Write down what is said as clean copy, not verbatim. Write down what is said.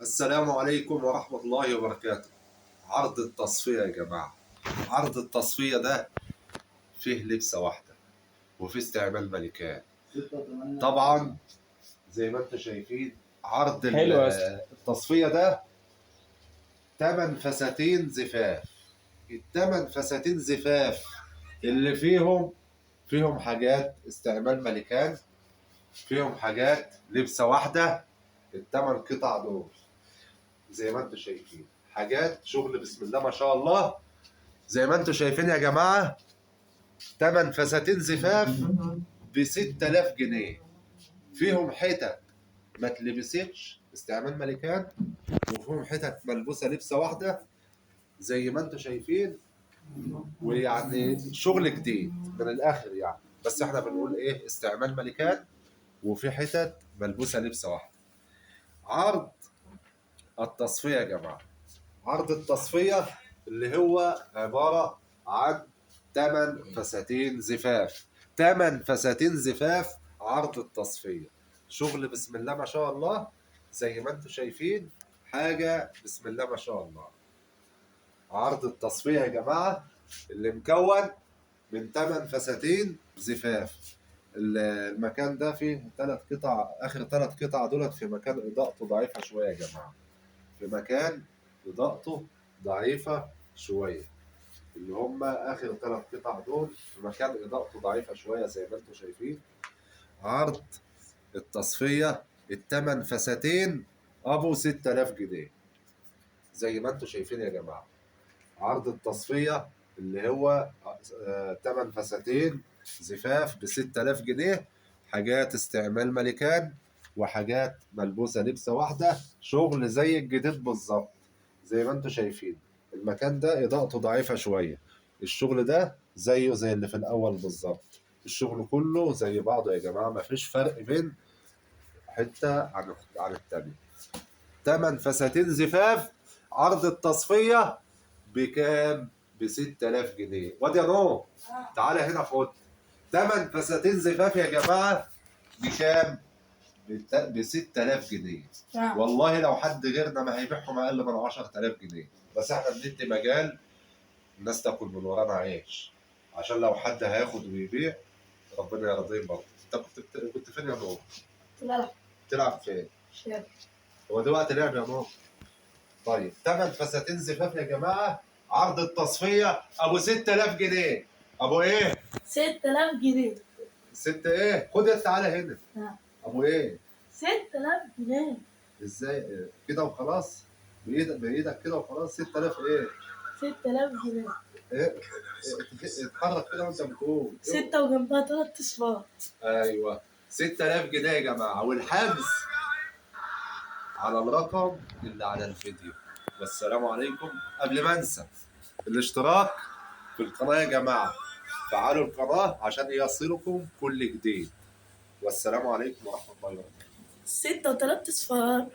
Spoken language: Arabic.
السلام عليكم ورحمة الله وبركاته. عرض التصفية يا جماعة. عرض التصفية ده فيه لبسة واحدة وفيه استعمال ملكان. طبعا زي ما انتم شايفين عرض حلو يا اسطى. التصفية ده 8 فساتين زفاف. الثمان فساتين زفاف اللي فيهم حاجات استعمال ملكان، فيهم حاجات لبسة واحدة. الثمان قطع دول زي ما انتم شايفين حاجات شغل بسم الله ما شاء الله. زي ما انتم شايفين يا جماعة 8 فساتين زفاف ب 6000 جنيه. فيهم حتت ما تلبستش استعمال ملكان، وفيهم حتت ملبوسة لبسة واحدة زي ما انتم شايفين. ويعني شغل جديد من الآخر يعني، بس احنا بنقول ايه استعمال ملكان وفي حتت ملبوسة لبسة واحدة. عرض التصفية يا جماعة. عرض التصفية اللي هو عبارة عن 8 فساتين زفاف. 8 فساتين زفاف عرض التصفية. شغل بسم الله ما شاء الله زي ما انتم شايفين، حاجة بسم الله ما شاء الله. عرض التصفية يا جماعة اللي مكون من 8 فساتين زفاف. المكان ده فيه 3 قطع، آخر 3 قطع دولت في مكان إضاءته ضعيفة شوية يا جماعة. في مكان إضاءته ضعيفة شوية، اللي هم آخر 3 قطع دول في مكان إضاءته ضعيفة شوية زي ما انتم شايفين. عرض التصفية الثمان فساتين أبو 6000 جنيه زي ما انتم شايفين يا جماعة. عرض التصفية اللي هو 8 فساتين زفاف ب 6000 جنيه. حاجات استعمال ملكان وحاجات ملبوسة لبسة واحدة، شغل زي الجديد بالظبط. زي ما انتم شايفين المكان ده إضاءته ضعيفة شوية. الشغل ده زيه زي اللي في الأول بالظبط. الشغل كله زي بعضه يا جماعة، مفيش فرق بين حتة عن التانية. 8 فساتين زفاف. عرض التصفية بكام؟ ب 6000 جنيه. واد يا نور تعالى هنا خد. 8 فساتين زفاف يا جماعة بكام؟ ب 6000 جنيه. والله لو حد غيرنا ما هيبيعهم اقل من 10000 جنيه، بس احنا بندي مجال الناس تاكل من ورانا عيش، عشان لو حد هياخد ويبيع ربنا يرضيه برضه. انت كنت فين يا نور؟ لا. تلعب فين؟ شاب. هو دلوقتي لعب يا نور؟ طيب 8 فساتين زفاف يا جماعه. عرض التصفيه ابو 6000 جنيه. ابو ايه؟ 6000 جنيه. ست ايه؟ خد انت تعالى هنا. ابو ايه؟ 6000 جنيه. ازاي كده وخلاص؟ بايدك كده وخلاص؟ 6000 ايه؟ 6000 جنيه. ايه؟ اتحرك كده وانت بتقول 6 وجنبها 3 اصفار. ايوه 6000 جنيه يا جماعه، والحجز على الرقم اللي على الفيديو. والسلام عليكم. قبل ما انسى الاشتراك في القناه يا جماعه، فعلوا القناه عشان يصلكم كل جديد. والسلام عليكم ورحمه الله وبركاته. 6 و3 اصفار.